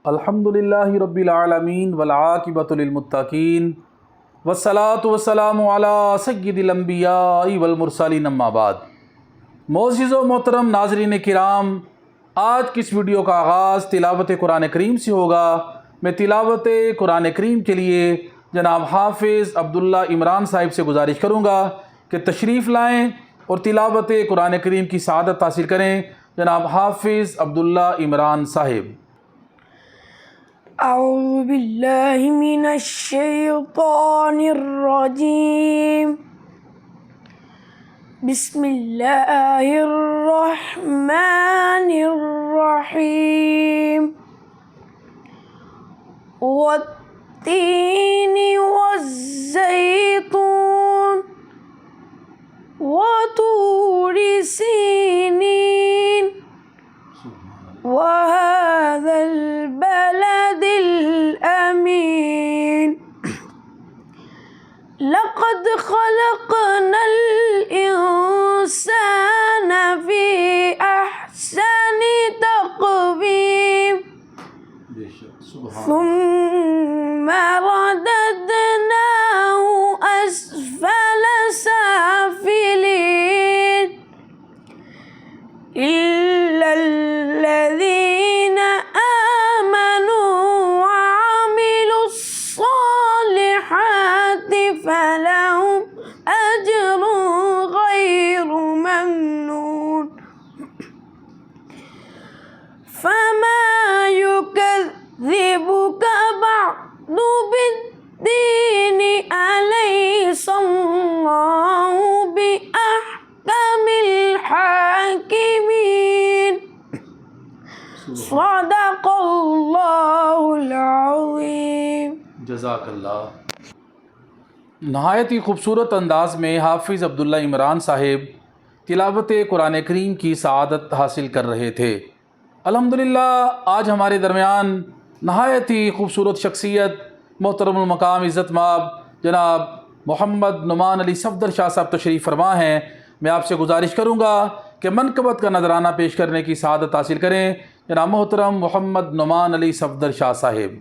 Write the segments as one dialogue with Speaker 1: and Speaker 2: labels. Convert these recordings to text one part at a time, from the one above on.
Speaker 1: الحمدللہ رب العالمین والعاقبۃ للمتقین والصلاۃ والسلام علی سید الانبیاء والمرسلین اما بعد۔ معزز و محترم ناظرین کرام، آج کی اس ویڈیو کا آغاز تلاوت قرآن کریم سے ہوگا۔ میں تلاوت قرآن کریم کے لیے جناب حافظ عبداللہ عمران صاحب سے گزارش کروں گا کہ تشریف لائیں اور تلاوت قرآن کریم کی سعادت حاصل کریں۔ جناب حافظ عبداللہ عمران صاحب۔
Speaker 2: اعوذ باللہ من الشیطان الرجیم، بسم اللہ الرحمن الرحیم، والتین والزیتون وطور سینین وهذا البلد الأمين لقد خلقنا الإنسان في أحسن تقويم ثم رددناه أسفل سافلين إلا الذين آمنوا وعملوا الصالحات فلهم أجر غير ممنون فما يكذبك بعد بالدين أليس الله بأحكم الحاكمين صدق اللہ العظیم۔
Speaker 1: جزاک اللہ۔ نہایت ہی خوبصورت انداز میں حافظ عبداللہ عمران صاحب تلاوت قرآن کریم کی سعادت حاصل کر رہے تھے۔ الحمدللہ آج ہمارے درمیان نہایت ہی خوبصورت شخصیت محترم المقام عزت مآب جناب محمد نعمان علی صفدر شاہ صاحب تشریف فرما ہیں۔ میں آپ سے گزارش کروں گا کہ منقبت کا نذرانہ پیش کرنے کی سعادت حاصل کریں۔ جناب محترم محمد نعمان علی صفدر شاہ صاحب۔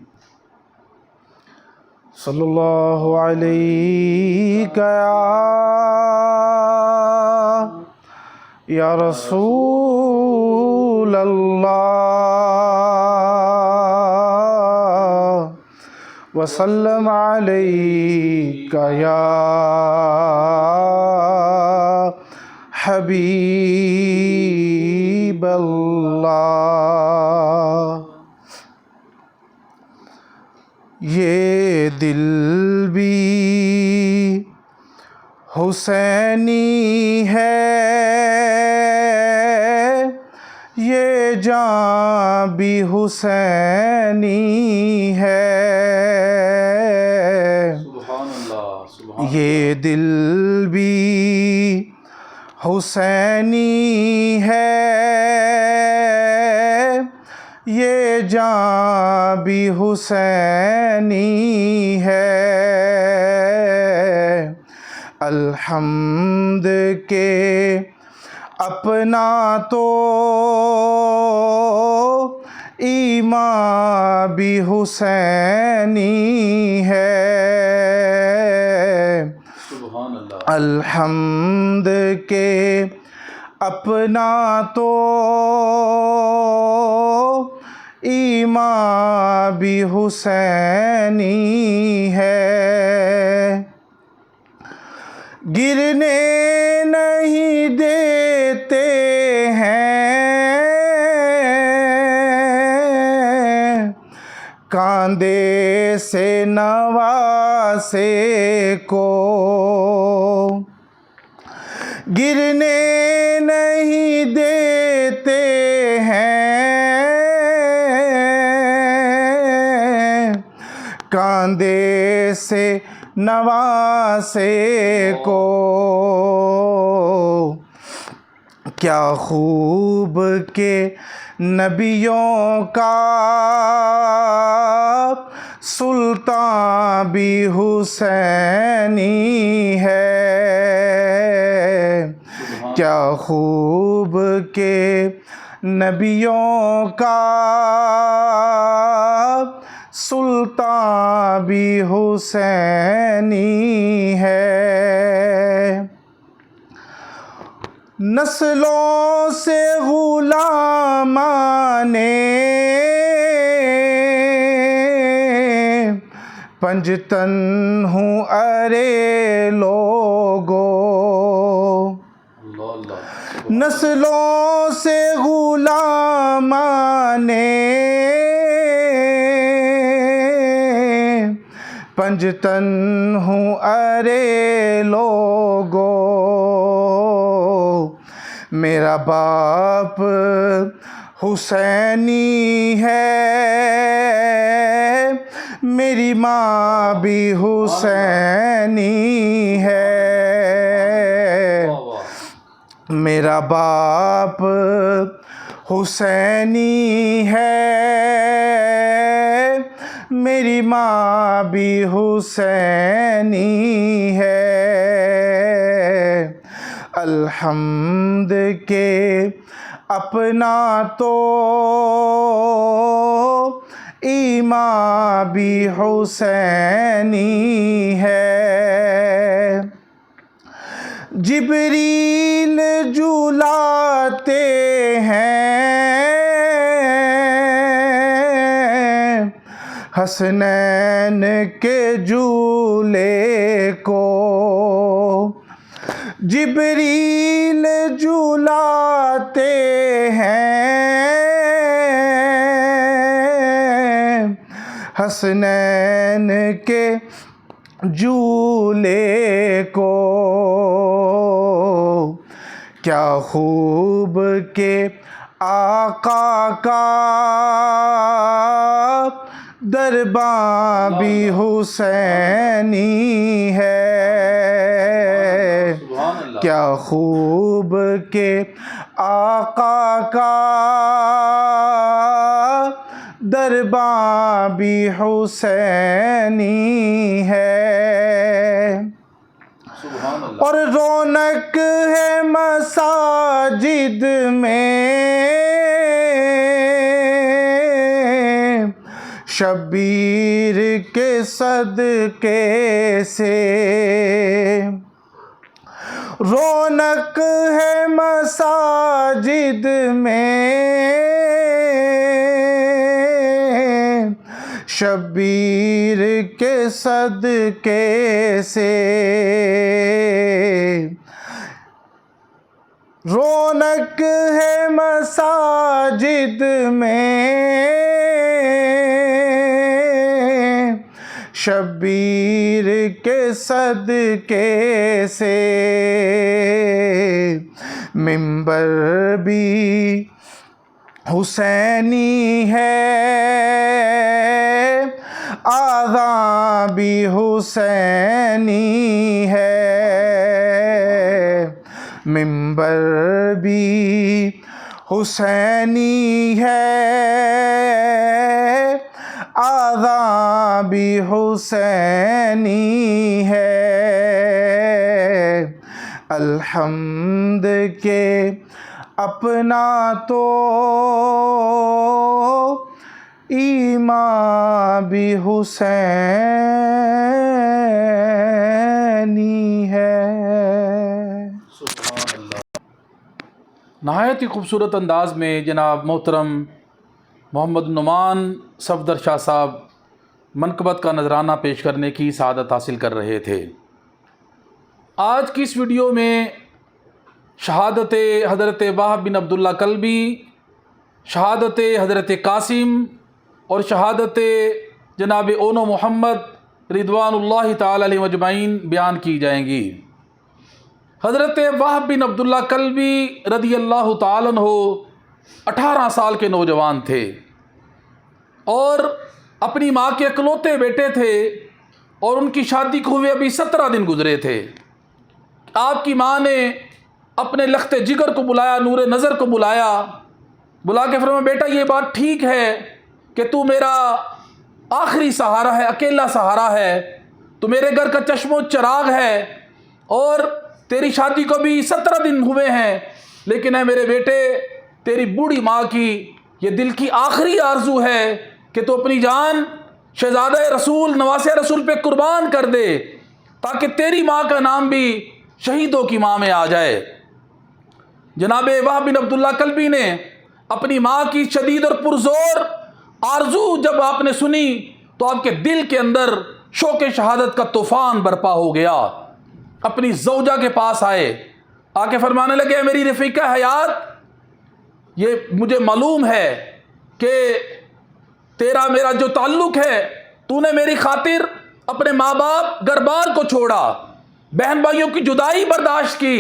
Speaker 3: صلی اللہ علیہ یا رسول اللہ وسلم علیک یا حبیب اللہ۔ یہ دل بھی حسینی ہے، یہ جاں بھی حسینی ہے،
Speaker 1: سبحان اللہ سبحان اللہ۔
Speaker 3: یہ دل بھی حسینی ہے، یہ جاں بھی حسینی ہے، الحمد کے اپنا تو ایمان بھی حسینی ہے،
Speaker 1: سبحان اللہ۔
Speaker 3: الحمد کے اپنا تو ایمان بھی حسینی ہے، گرنے نہیں دیتے ہیں کاندھے سے نواسے کو، گرنے نہیں دیتے ہیں کاندھے سے نواسے کو، کیا خوب کہ نبیوں کا سلطان بھی حسینی ہے، کیا خوب کہ نبیوں کا سلطان بھی حسینی ہے، نسلوں سے غلامان پنجتن ہوں ارے لوگو، نسلوں سے غلامان پنجتن ہوں ارے لوگو، میرا باپ حسینی ہے، میری ماں بھی حسینی ہے، میرا باپ حسینی ہے، میری ماں بھی حسینی ہے، الحمد کے اپنا تو ایمان بھی حسینی ہے، جبریل جلاتے ہیں حسنین کے جولے کو، جبریل جلاتے ہیں حسنین کے جولے کو، کیا خوب کہ آقا کا درباں بھی حسینی ہے، کیا خوب کہ آقا کا درباں بھی حسینی ہے، اور رونق ہے مساجد میں شبیر کے صدقے سے، رونق ہے مساجد میں شبیر کے صدقے سے، رونق ہے مساجد میں شبیر کے صدقے سے، منبر بھی حسینی ہے، آذان بھی حسینی ہے، منبر بھی حسینی ہے، آذان بھی حسینی ہے، الحمد کے اپنا تو ایمان بھی حسینی ہے۔
Speaker 1: نہایت ہی خوبصورت انداز میں جناب محترم محمد نعمان صفدر شاہ صاحب منقبت کا نذرانہ پیش کرنے کی سعادت حاصل کر رہے تھے۔ آج کی اس ویڈیو میں شہادت حضرت وہب بن عبداللہ کلبی، شہادت حضرت قاسم اور شہادت جناب اونو محمد رضوان اللہ تعالی علیہ مجمعین بیان کی جائیں گی۔ حضرت وہب بن عبداللہ کلبی رضی اللہ تعالیٰ عنہ 18 سال کے نوجوان تھے اور اپنی ماں کے اکلوتے بیٹے تھے، اور ان کی شادی کو ہوئے ابھی 17 دن گزرے تھے۔ آپ کی ماں نے اپنے لخت جگر کو بلایا، نور نظر کو بلا کے فرمایا، بیٹا یہ بات ٹھیک ہے کہ تو میرا آخری سہارا ہے، اکیلا سہارا ہے، تو میرے گھر کا چشم و چراغ ہے، اور تیری شادی کو بھی 17 دن ہوئے ہیں، لیکن اے میرے بیٹے، تیری بوڑھی ماں کی یہ دل کی آخری آرزو ہے کہ تو اپنی جان شہزادہ رسول نواسہ رسول پہ قربان کر دے تاکہ تیری ماں کا نام بھی شہیدوں کی ماں میں آ جائے۔ جناب وہب بن عبداللہ کلبی نے اپنی ماں کی شدید اور پرزور آرزو جب آپ نے سنی تو آپ کے دل کے اندر شوق شہادت کا طوفان برپا ہو گیا۔ اپنی زوجہ کے پاس آئے، آ کے فرمانے لگے میری رفیقہ حیات، یہ مجھے معلوم ہے کہ تیرا میرا جو تعلق ہے، تو نے میری خاطر اپنے ماں باپ گھر بار کو چھوڑا، بہن بھائیوں کی جدائی برداشت کی،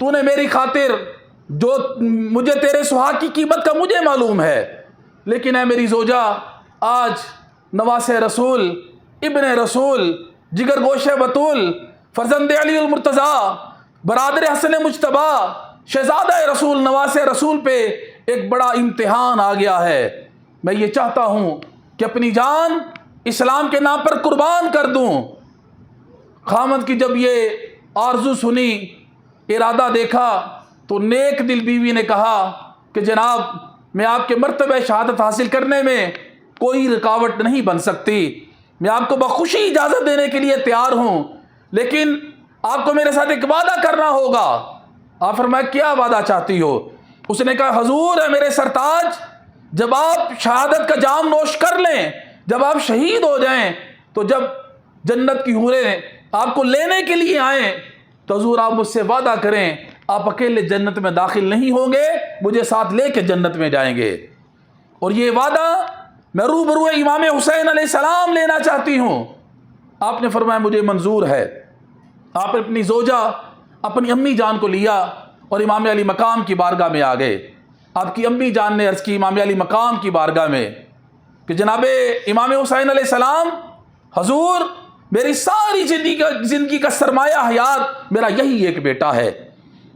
Speaker 1: تو نے میری خاطر جو مجھے تیرے سہاگ کی قیمت کا مجھے معلوم ہے، لیکن اے میری زوجہ، آج نواسہ رسول، ابن رسول، جگر گوشہ بطول، فرزند علی المرتضیٰ، برادر حسن مجتبیٰ، شہزادہ رسول نواسہ رسول پہ ایک بڑا امتحان آ گیا ہے۔ میں یہ چاہتا ہوں کہ اپنی جان اسلام کے نام پر قربان کر دوں۔ خامد کی جب یہ آرزو سنی، ارادہ دیکھا، تو نیک دل بیوی نے کہا کہ جناب میں آپ کے مرتبہ شہادت حاصل کرنے میں کوئی رکاوٹ نہیں بن سکتی، میں آپ کو بخوشی اجازت دینے کے لیے تیار ہوں، لیکن آپ کو میرے ساتھ ایک وعدہ کرنا ہوگا۔ آپ فرمایا کیا وعدہ چاہتی ہو؟ اس نے کہا حضور ہے میرے سرتاج، جب آپ شہادت کا جام نوش کر لیں، جب آپ شہید ہو جائیں، تو جب جنت کی حوریں آپ کو لینے کے لیے آئیں تو حضور آپ مجھ سے وعدہ کریں آپ اکیلے جنت میں داخل نہیں ہوں گے، مجھے ساتھ لے کے جنت میں جائیں گے۔ اور یہ وعدہ میں روبرو امام حسین علیہ السلام لینا چاہتی ہوں۔ آپ نے فرمایا مجھے منظور ہے۔ آپ نے اپنی زوجہ اپنی امی جان کو لیا اور امام علی مقام کی بارگاہ میں آ گئے۔ آپ کی امی جان نے عرض کی امام علی مقام کی بارگاہ میں کہ جناب امام حسین علیہ السلام، حضور میری ساری زندگی کا سرمایہ حیات میرا یہی ایک بیٹا ہے،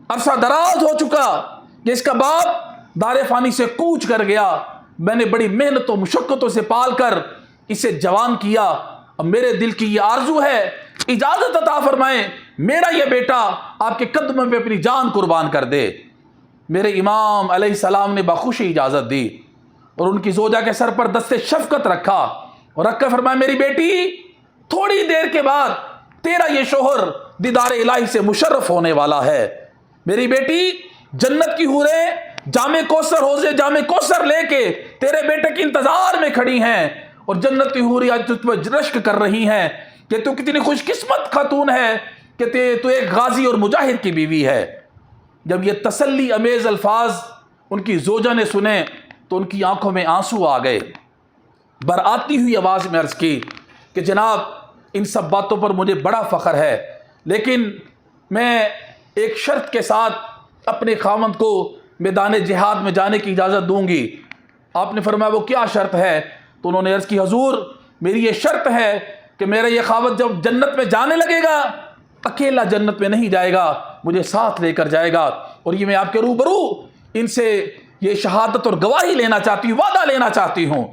Speaker 1: عرصہ دراز ہو چکا کہ اس کا باپ دار فانی سے کوچ کر گیا، میں نے بڑی محنت و مشقتوں سے پال کر اسے جوان کیا، اب میرے دل کی یہ آرزو ہے اجازت عطا فرمائیں میرا یہ بیٹا آپ کے قدموں پہ اپنی جان قربان کر دے۔ میرے امام علیہ السلام نے بخوشی اجازت دی اور ان کی زوجہ کے سر پر دست شفقت رکھا اور رکھ کر فرمایا میری بیٹی تھوڑی دیر کے بعد تیرا یہ شوہر دیدار الہی سے مشرف ہونے والا ہے۔ میری بیٹی جنت کی حوریں جامع کوثر حوض جامع کوثر لے کے تیرے بیٹے کے انتظار میں کھڑی ہیں اور جنت کی حوری آج تجھ پر رشک کر رہی ہیں کہ تو کتنی خوش قسمت خاتون ہے کہ تو ایک غازی اور مجاہد کی بیوی ہے۔ جب یہ تسلی امیز الفاظ ان کی زوجہ نے سنے تو ان کی آنکھوں میں آنسو آ گئے۔ برآتی ہوئی آواز میں عرض کی کہ جناب ان سب باتوں پر مجھے بڑا فخر ہے، لیکن میں ایک شرط کے ساتھ اپنے خاوند کو میدان جہاد میں جانے کی اجازت دوں گی۔ آپ نے فرمایا وہ کیا شرط ہے؟ تو انہوں نے عرض کی حضور میری یہ شرط ہے کہ میرا یہ خاوند جب جنت میں جانے لگے گا اکیلا جنت میں نہیں جائے گا، مجھے ساتھ لے کر جائے گا، اور یہ میں آپ کے روبرو ان سے یہ شہادت اور گواہی لینا چاہتی ہوں، وعدہ لینا چاہتی ہوں۔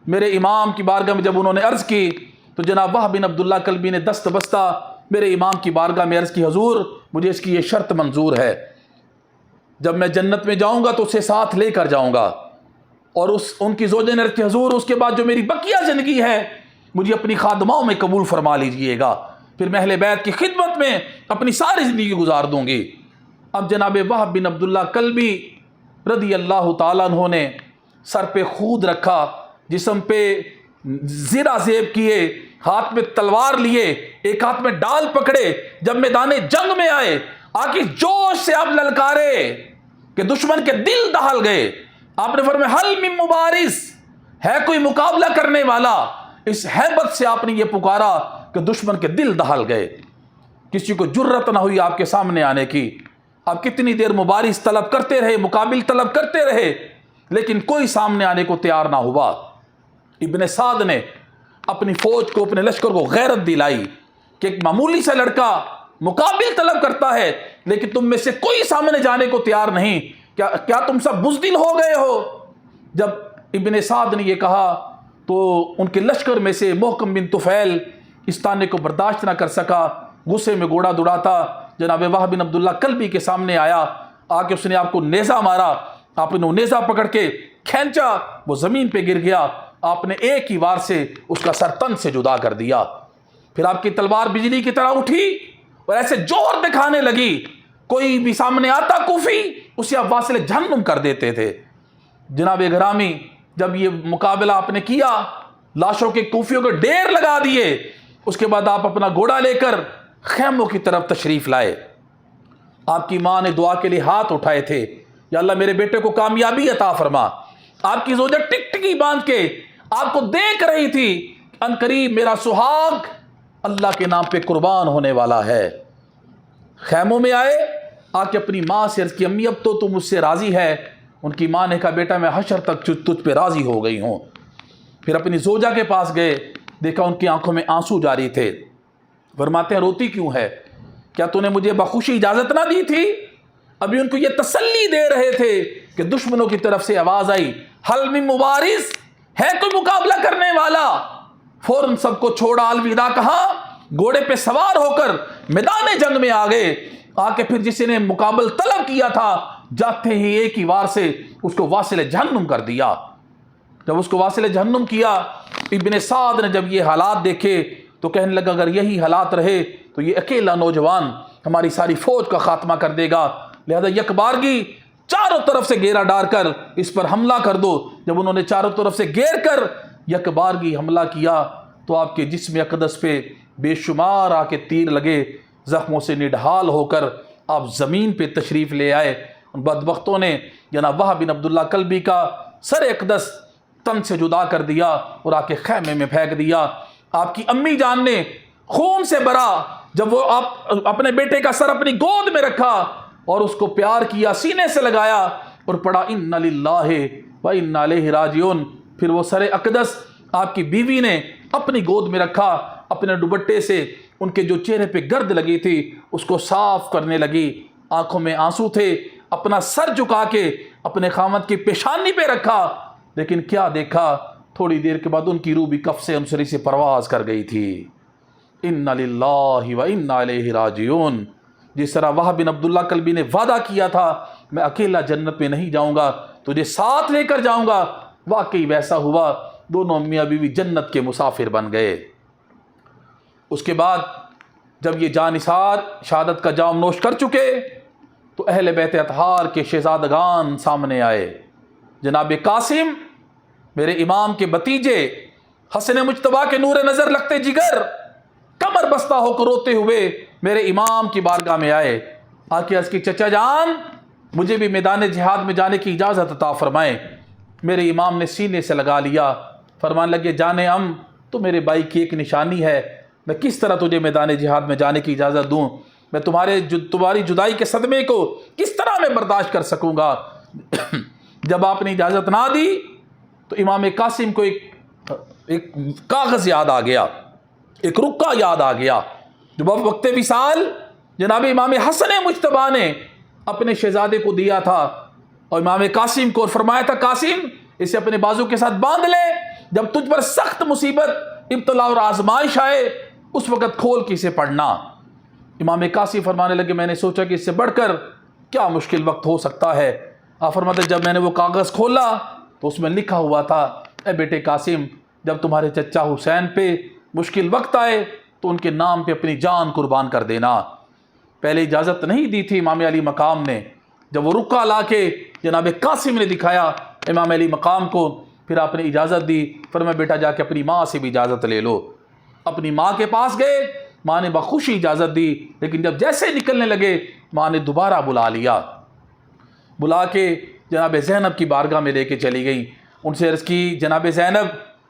Speaker 1: میرے امام کی بارگاہ میں جب انہوں نے عرض کی تو جناب وہب بن عبداللہ کلبی نے دست بستہ میرے امام کی بارگاہ میں عرض کی حضور مجھے اس کی یہ شرط منظور ہے، جب میں جنت میں جاؤں گا تو اسے ساتھ لے کر جاؤں گا، اور ان کی زوجہ نے عرض کی حضور اس کے بعد جو میری بقیہ زندگی ہے مجھے اپنی خادماؤں میں قبول فرما لیجئے گا، پھر میں اہل بیت کی خدمت میں اپنی ساری زندگی گزار دوں گی۔ اب جناب وہب بن عبداللہ کلبی رضی اللہ تعالیٰ عنہ نے سر پہ خود رکھا، جسم پہ زرہ زیب کیے، ہاتھ میں تلوار لیے، ایک ہاتھ میں ڈال پکڑے، جب میدان جنگ میں آئے آکے جوش سے آپ للکارے کہ دشمن کے دل دہل گئے۔ آپ نے فرمایا حل من مبارز، ہے کوئی مقابلہ کرنے والا؟ اس ہیبت سے آپ نے یہ پکارا کہ دشمن کے دل دہل گئے، کسی کو جرت نہ ہوئی آپ کے سامنے آنے کی۔ آپ کتنی دیر مبارز طلب کرتے رہے، مقابل طلب کرتے رہے، لیکن کوئی سامنے آنے کو تیار نہ ہوا۔ ابن سعد نے اپنی فوج کو، اپنے لشکر کو غیرت دلائی کہ ایک معمولی سا لڑکا مقابل طلب کرتا ہے لیکن تم میں سے کوئی سامنے جانے کو تیار نہیں، کیا تم سب بزدل ہو گئے ہو؟ جب ابن سعد نے یہ کہا تو ان کے لشکر میں سے محکم بن طفیل اس طعنے کو برداشت نہ کر سکا، غصے میں گھوڑا دوڑاتا جناب وہب بن عبداللہ کلبی کے سامنے آیا، آ کے اس نے آپ کو نیزہ مارا، آپ نے وہ نیزہ پکڑ کے کھینچا، وہ زمین پہ گر گیا۔ آپ نے ایک ہی وار سے اس کا سر تن سے جدا کر دیا۔ پھر آپ کی تلوار بجلی کی طرح اٹھی اور ایسے جوہر دکھانے لگی، کوئی بھی سامنے آتا کوفی اسے آپ واصل جہنم کر دیتے تھے۔ جناب گرامی، جب یہ مقابلہ آپ نے کیا، لاشوں کے کوفیوں کے ڈھیر لگا دیے، اس کے بعد آپ اپنا گھوڑا لے کر خیموں کی طرف تشریف لائے۔ آپ کی ماں نے دعا کے لیے ہاتھ اٹھائے تھے، یا اللہ میرے بیٹے کو کامیابی عطا فرما۔ آپ کی زوجہ ٹکٹکی باندھ کے آپ کو دیکھ رہی تھی، ان قریب میرا سہاگ اللہ کے نام پہ قربان ہونے والا ہے۔ خیموں میں آئے، آ کے اپنی ماں سے عرض کی، امی اب تو تم مجھ سے راضی ہے؟ ان کی ماں نے کہا بیٹا میں حشر تک تجھ پہ راضی ہو گئی ہوں۔ پھر اپنی زوجہ کے پاس گئے، دیکھا ان کی آنکھوں میں آنسو جاری تھے۔ فرماتے ہیں روتی کیوں ہے؟ کیا تو نے مجھے بخوشی اجازت نہ دی تھی؟ ابھی ان کو یہ تسلی دے رہے تھے کہ دشمنوں کی طرف سے آواز آئی، حل من مبارز، ہے کوئی مقابلہ کرنے والا؟ فوراً سب کو چھوڑا، الوداع کہا، گھوڑے پہ سوار ہو کر میدان جنگ میں آ گئے۔ آ کے پھر جس نے مقابل طلب کیا تھا، جاتے ہی ایک ہی وار سے اس کو واصل جہنم کر دیا۔ جب اس کو واصل جہنم کیا، ابن سعد نے جب یہ حالات دیکھے تو کہنے لگا اگر یہی حالات رہے تو یہ اکیلا نوجوان ہماری ساری فوج کا خاتمہ کر دے گا، لہذا یکبارگی چاروں طرف سے گھیرا ڈال کر اس پر حملہ کر دو۔ جب انہوں نے چاروں طرف سے گھیر کر یکبارگی حملہ کیا تو آپ کے جسم اقدس پہ بے شمار آ کے تیر لگے، زخموں سے نڈھال ہو کر آپ زمین پہ تشریف لے آئے۔ ان بدبختوں نے جناب وہب بن عبداللہ کلبی کا سر اقدس تن سے جدا کر دیا اور آ کے خیمے میں پھینک دیا۔ آپ کی امی جان نے خون سے بھرا جب وہ آپ اپنے بیٹے کا سر اپنی گود میں رکھا اور اس کو پیار کیا، سینے سے لگایا اور پڑھا انا للہ و انا الیہ راجعون۔ پھر وہ سر اقدس آپ کی بیوی نے اپنی گود میں رکھا، اپنے دوپٹے سے ان کے جو چہرے پہ گرد لگی تھی اس کو صاف کرنے لگی، آنکھوں میں آنسو تھے، اپنا سر جھکا کے اپنے خامد کی پیشانی پہ رکھا، لیکن کیا دیکھا، تھوڑی دیر کے بعد ان کی روح بھی کف سے انصری سے پرواز کر گئی تھی۔ انا للہ و انا الیہ راجعون۔ جس طرح وہب بن عبداللہ کلبی نے وعدہ کیا تھا میں اکیلا جنت میں نہیں جاؤں گا، تجھے ساتھ لے کر جاؤں گا، واقعی ویسا ہوا، دونوں میاں بیوی جنت کے مسافر بن گئے۔ اس کے بعد جب یہ جانثار شہادت کا جام نوش کر چکے تو اہل بیت اطہار کے شہزادگان سامنے آئے۔ جناب قاسم میرے امام کے بتیجے، حسن مجتبیٰ کے نور نظر لگتے جگر، کمر بستہ ہو کر روتے ہوئے میرے امام کی بارگاہ میں آئے۔ آ کے عرض کی چچا جان مجھے بھی میدان جہاد میں جانے کی اجازت عطا فرمائیں۔ میرے امام نے سینے سے لگا لیا، فرمانے لگے جانے تو میرے بھائی کی ایک نشانی ہے، میں کس طرح تجھے میدان جہاد میں جانے کی اجازت دوں؟ میں تمہاری جدائی کے صدمے کو کس طرح میں برداشت کر سکوں گا؟ جب آپ نے اجازت نہ دی تو امام قاسم کو ایک کاغذ یاد آ گیا، ایک رکا یاد آ گیا جو وقت وصال جناب امام حسن مجتبیٰ نے اپنے شہزادے کو دیا تھا، اور امام قاسم کو فرمایا تھا قاسم اسے اپنے بازو کے ساتھ باندھ لے، جب تجھ پر سخت مصیبت، ابتلا اور آزمائش آئے اس وقت کھول کے اسے پڑھنا۔ امام قاسم فرمانے لگے میں نے سوچا کہ اس سے بڑھ کر کیا مشکل وقت ہو سکتا ہے۔ آپ فرماتے جب میں نے وہ کاغذ کھولا تو اس میں لکھا ہوا تھا اے بیٹے قاسم جب تمہارے چچا حسین پہ مشکل وقت آئے تو ان کے نام پہ اپنی جان قربان کر دینا۔ پہلے اجازت نہیں دی تھی امام علی مقام نے، جب وہ رکا لا کے جناب قاسم نے دکھایا امام علی مقام کو، پھر آپ نے اجازت دی، فرمایا بیٹا جا کے اپنی ماں سے بھی اجازت لے لو۔ اپنی ماں کے پاس گئے، ماں نے بخوشی اجازت دی، لیکن جب جیسے نکلنے لگے ماں نے دوبارہ بلا لیا، بلا کے جناب زینب کی بارگاہ میں لے کے چلی گئی۔ ان سے عرض کی جناب زینب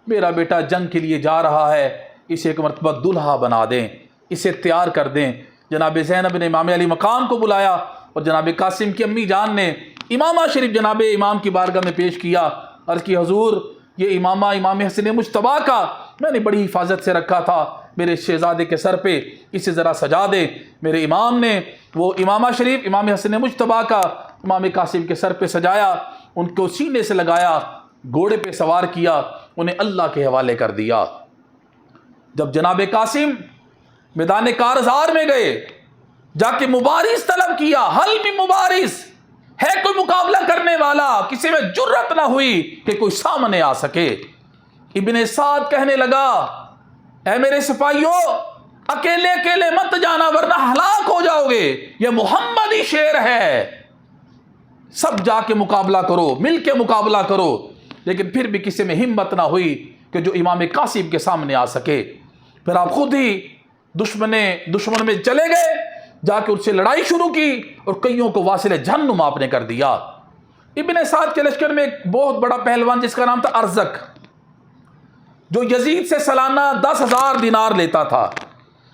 Speaker 1: میرا بیٹا جنگ کے لیے جا رہا ہے، اسے ایک مرتبہ دلہا بنا دیں، اسے تیار کر دیں۔ جناب زینب نے امام علی مقام کو بلایا اور جناب قاسم کی امی جان نے امامہ شریف جناب امام کی بارگاہ میں پیش کیا، عرض کی حضور یہ امامہ امام حسن مجتبیٰ کا میں نے بڑی حفاظت سے رکھا تھا، میرے شہزادے کے سر پہ اسے ذرا سجا دے۔ میرے امام نے وہ امامہ شریف امام حسن مجتبیٰ کا امام قاسم کے سر پہ سجایا، ان کو سینے سے لگایا، گھوڑے پہ سوار کیا، انہیں اللہ کے حوالے کر دیا۔ جب جناب قاسم میدان کارزار میں گئے، جا کے مبارز طلب کیا، حل میں مبارز ہے کوئی مقابلہ کرنے والا، کسی میں جرت نہ ہوئی کہ کوئی سامنے آ سکے۔ ابن سعد کہنے لگا اے میرے سپاہیوں اکیلے اکیلے مت جانا ورنہ ہلاک ہو جاؤ گے، یہ محمدی شیر ہے، سب جا کے مقابلہ کرو، مل کے مقابلہ کرو۔ لیکن پھر بھی کسی میں ہمت نہ ہوئی کہ جو امام قاسم کے سامنے آ سکے۔ پھر آپ خود ہی دشمن میں چلے گئے، جا کے اس سے لڑائی شروع کی اور کئیوں کو واصل جہنم آپ نے کر دیا۔ ابن سعد کے لشکر میں ایک بہت بڑا پہلوان جس کا نام تھا ارزق، جو یزید سے سالانہ 10,000 دینار لیتا تھا،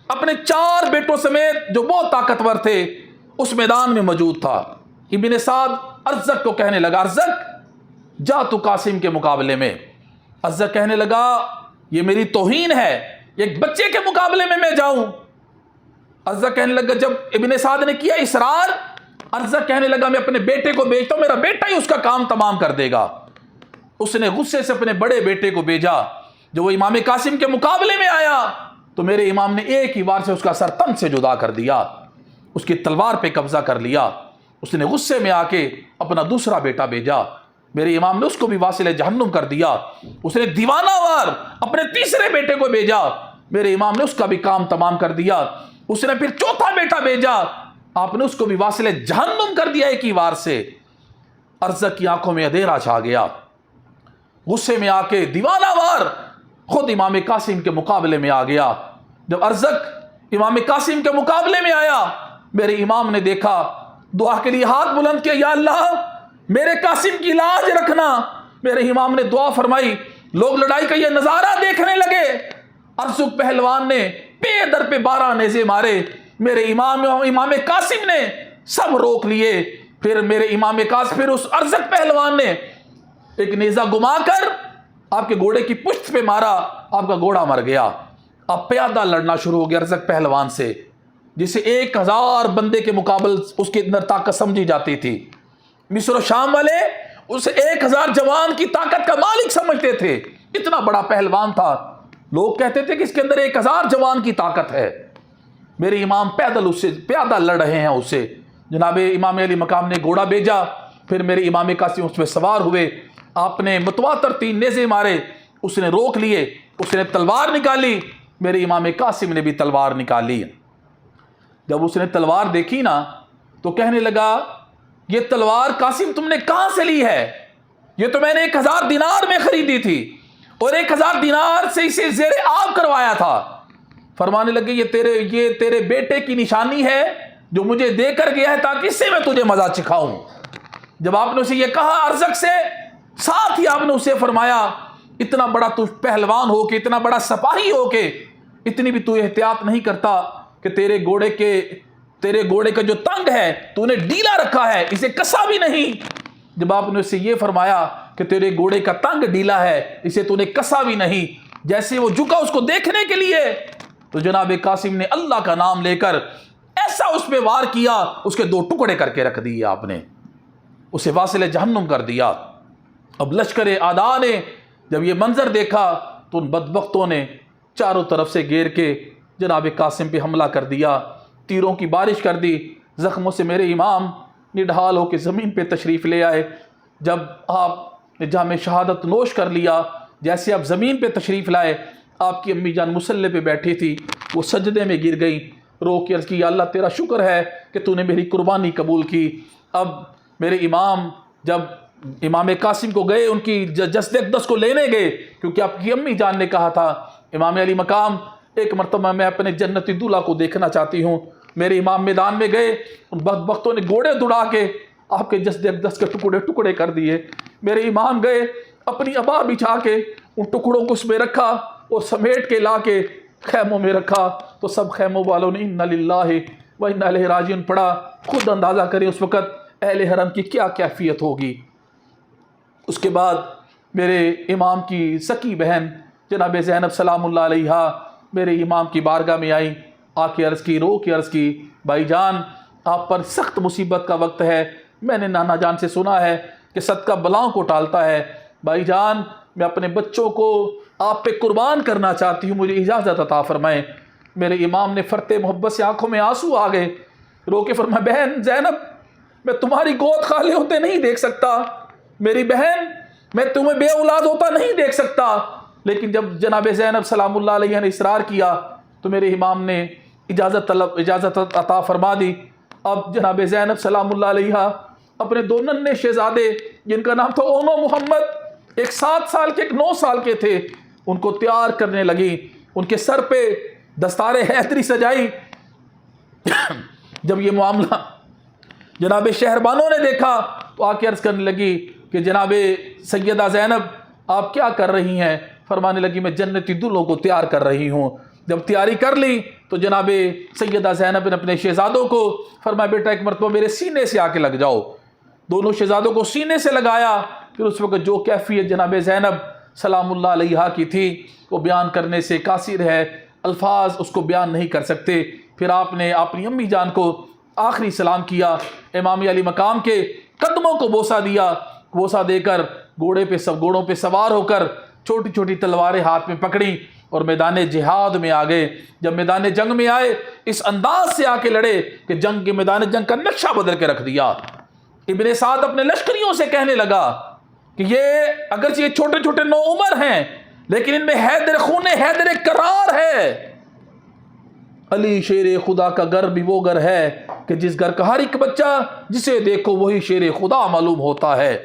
Speaker 1: اپنے 4 بیٹوں سمیت جو بہت طاقتور تھے اس میدان میں موجود تھا۔ ابن سعد ارزق کو کہنے لگا ارزق جا تو قاسم کے مقابلے میں۔ ارزق کہنے لگا یہ میری توہین ہے، ایک بچے کے مقابلے میں جاؤں؟ ارزق کہنے لگا، جب ابن سعد نے کیا اصرار، ارزق کہنے لگا میں اپنے بیٹے کو بھیجتا ہوں، میرا بیٹا ہی اس کا کام تمام کر دے گا۔ اس نے غصے سے اپنے بڑے بیٹے کو بھیجا۔ جب وہ امام قاسم کے مقابلے میں آیا تو میرے امام نے ایک ہی وار سے اس کا سر تن سے جدا کر دیا، اس کی تلوار پہ قبضہ کر لیا۔ اس نے غصے میں آ کے اپنا دوسرا بیٹا بھیجا، میرے امام نے اس کو بھی واصل جہنم کر دیا۔ اس نے دیوانہ وار اپنے تیسرے بیٹے کو بھیجا، میرے امام نے اس کا بھی کام تمام کر دیا۔ اس نے پھر چوتھا بیٹا بھیجا، آپ نے اس کو بھی واصل جہنم کر دیا ایک ہی وار سے۔ ارزق کی آنکھوں میں اندھیرا چھا گیا، غصے میں آ کے دیوانہ وار خود امام قاسم کے مقابلے میں آ گیا۔ جب ارزق امام قاسم کے مقابلے میں آیا، میرے امام نے دیکھا، دعا کے لیے ہاتھ بلند کیا، یا اللہ میرے قاسم کی لاج رکھنا۔ میرے امام نے دعا فرمائی، لوگ لڑائی کا یہ نظارہ دیکھنے لگے۔ ارزق پہلوان نے پے در پہ 12 نیزے مارے، میرے امام قاسم نے سب روک لیے۔ پھر میرے امام قاسم، پھر اس ارزق پہلوان نے ایک نیزہ گما کر آپ کے گھوڑے کی پشت پہ مارا، آپ کا گھوڑا مر گیا۔ اب پیادہ لڑنا شروع ہو گیا ارزق پہلوان سے، جسے 1000 بندے کے مقابل اس کے اندر طاقت سمجھی جاتی تھی۔ مصر و شام والے اسے 1000 جوان کی طاقت کا مالک سمجھتے تھے، اتنا بڑا پہلوان تھا۔ لوگ کہتے تھے کہ اس کے اندر 1000 جوان کی طاقت ہے۔ میرے امام پیادہ لڑ رہے ہیں اس سے۔ جناب امام علی مقام نے گھوڑا بھیجا، پھر میرے امام قاسم اس پہ سوار ہوئے، آپ نے متواتر 3 نیزے مارے، اس نے روک لیے، اس نے تلوار نکالی، میرے امام قاسم نے بھی تلوار نکالی۔ جب اس نے تلوار دیکھی نا تو کہنے لگا یہ تلوار قاسم تم نے کہاں سے لی ہے؟ یہ تو میں نے 1000 دینار میں خریدی تھی اور 1000 دینار سے اسے زیر آب کروایا تھا۔ فرمانے لگے یہ تیرے بیٹے کی نشانی ہے جو مجھے دے کر گیا ہے تاکہ اس سے میں تجھے مزہ چکھاؤں۔ جب آپ نے اسے یہ کہا ارزق سے، ساتھ ہی آپ نے اسے فرمایا اتنا بڑا تو پہلوان ہو کے، اتنا بڑا سپاہی ہو کے اتنی بھی تو احتیاط نہیں کرتا کہ تیرے گھوڑے کا جو تنگ ہے تو نے ڈھیلا رکھا ہے، اسے کسا بھی نہیں۔ جب آپ نے اسے یہ فرمایا کہ تیرے گھوڑے کا تنگ ڈھیلا ہے، اسے تو نے کسا بھی نہیں، جیسے وہ جھکا اس کو دیکھنے کے لیے تو جناب قاسم نے اللہ کا نام لے کر ایسا اس پہ وار کیا، اس کے 2 ٹکڑے کر کے رکھ دیے، آپ نے اسے واصل جہنم کر دیا۔ اب لشکر اعداء نے جب یہ منظر دیکھا تو ان بدبختوں نے چاروں طرف سے گھیر کے جناب قاسم پہ حملہ کر دیا، تیروں کی بارش کر دی۔ زخموں سے میرے امام نڈھال ہو کے زمین پہ تشریف لے آئے۔ جب آپ نے جام شہادت نوش کر لیا، جیسے آپ زمین پہ تشریف لائے، آپ کی امی جان مصلے پہ بیٹھی تھی، وہ سجدے میں گر گئی، رو کے عرض کی یا اللہ تیرا شکر ہے کہ تو نے میری قربانی قبول کی۔ اب میرے امام جب امام قاسم کو گئے، ان کی جسد اقدس کو لینے گئے، کیونکہ آپ کی امی جان نے کہا تھا امام علی مقام ایک مرتبہ میں اپنے جنتی دولہا کو دیکھنا چاہتی ہوں۔ میرے امام میدان میں گئے، ان بدبختوں نے گھوڑے دوڑا کے آپ کے جسد اقدس کے ٹکڑے کر دیے۔ میرے امام گئے، اپنی عبا بچھا کے ان ٹکڑوں کو اس میں رکھا اور سمیٹ کے لا کے خیموں میں رکھا، تو سب خیموں والوں نے انا للہ و انا الیہ راجعون پڑھا۔ خود اندازہ کریں اس وقت اہل حرم کی کیا کیفیت ہوگی۔ اس کے بعد میرے امام کی سکی بہن جناب زینب سلام اللہ علیہا میرے امام کی بارگاہ میں آئی، آ کے عرض کی، رو کے عرض کی بھائی جان آپ پر سخت مصیبت کا وقت ہے، میں نے نانا جان سے سنا ہے کہ صدقہ بلاؤں کو ٹالتا ہے، بھائی جان میں اپنے بچوں کو آپ پہ قربان کرنا چاہتی ہوں، مجھے اجازت عطا فرمائیں۔ میرے امام نے فرتے محبت سے آنکھوں میں آنسو آ گئے، رو کے فرمایا بہن زینب میں تمہاری گود خالی ہوتے نہیں دیکھ سکتا، میری بہن میں تمہیں بے اولاد ہوتا نہیں دیکھ سکتا، لیکن جب جناب زینب سلام اللہ علیہ نے اصرار کیا تو میرے امام نے اجازت عطا فرما دی۔ اب جناب زینب سلام اللہ علیہ اپنے دو ننھے شہزادے جن کا نام تھا اونو محمد، ایک 7 سال کے ایک 9 سال کے تھے، ان کو تیار کرنے لگی، ان کے سر پہ دستار حیدری سجائی۔ جب یہ معاملہ جناب شہربانوں نے دیکھا تو آ کے عرض کرنے لگی کہ جناب سیدہ زینب آپ کیا کر رہی ہیں؟ فرمانے لگی میں جنتی دلہوں کو تیار کر رہی ہوں۔ جب تیاری کر لی تو جناب سیدہ زینب نے اپنے شہزادوں کو فرمایا بیٹا ایک مرتبہ میرے سینے سے آ کے لگ جاؤ۔ دونوں شہزادوں کو سینے سے لگایا۔ پھر اس وقت جو کیفیت جناب زینب سلام اللہ علیہ کی تھی وہ بیان کرنے سے قاصر ہے، الفاظ اس کو بیان نہیں کر سکتے۔ پھر آپ نے اپنی امی جان کو آخری سلام کیا، امام علی مقام کے قدموں کو بوسہ دیا، بوسہ دے کر گھوڑوں پہ سوار ہو کر چھوٹی چھوٹی تلواریں ہاتھ میں پکڑیں اور میدان جہاد میں آ گئے۔ جب میدان جنگ میں آئے اس انداز سے آ کے لڑے کہ جنگ کے میدان جنگ کا نقشہ بدل کے رکھ دیا۔ ابن سعد اپنے لشکریوں سے کہنے لگا کہ یہ اگرچہ یہ چھوٹے چھوٹے نو عمر ہیں لیکن ان میں حیدر خون حیدر کرار ہے۔ علی شیر خدا کا گھر بھی وہ گھر ہے کہ جس گھر کا ہر ایک بچہ جسے دیکھو وہی شیر خدا معلوم ہوتا ہے۔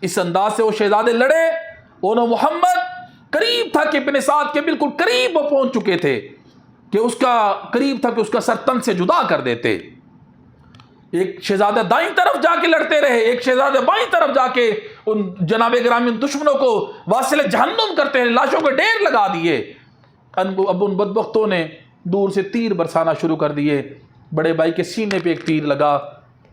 Speaker 1: اس انداز سے وہ شہزادے لڑے۔ اونو محمد قریب تھا کہ ابن سعد کے بالکل قریب وہ پہنچ چکے تھے کہ اس کا قریب تھا کہ اس کا سر تن سے جدا کر دیتے۔ ایک شہزادہ دائیں طرف جا کے لڑتے رہے، ایک شہزادہ بائیں طرف جا کے ان جناب گرامی دشمنوں کو واصل جہنم کرتے ہیں، لاشوں کے ڈھیر لگا دیے۔ اب ان بدبختوں نے دور سے تیر برسانا شروع کر دیے۔ بڑے بھائی کے سینے پہ ایک تیر لگا،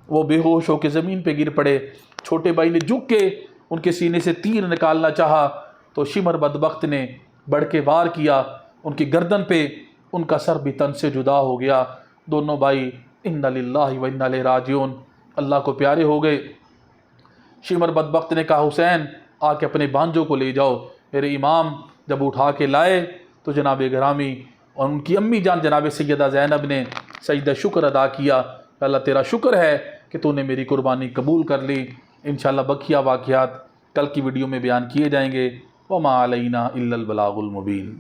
Speaker 1: وہ بے ہوش ہو کے زمین پہ گر پڑے۔ چھوٹے بھائی نے جھک کے ان کے سینے سے تیر نکالنا چاہا تو شمر بدبخت نے بڑھ کے وار کیا، ان کی گردن پہ ان کا سر بھی تن سے جدا ہو گیا۔ دونوں بھائی انا للہ و انا الیہ راجعون اللہ کو پیارے ہو گئے۔ شمر بدبخت نے کہا حسین آ کے اپنے بانجوں کو لے جاؤ۔ میرے امام جب اٹھا کے لائے تو جناب گرامی اور ان کی امی جان جناب سیدہ زینب نے سجدہ شکر ادا کیا، اللہ تیرا شکر ہے کہ تو نے میری قربانی قبول کر لی۔ انشاءاللہ بقیہ واقعات کل کی ویڈیو میں بیان کیے جائیں گے۔ وما علینا الا البلاغ المبین۔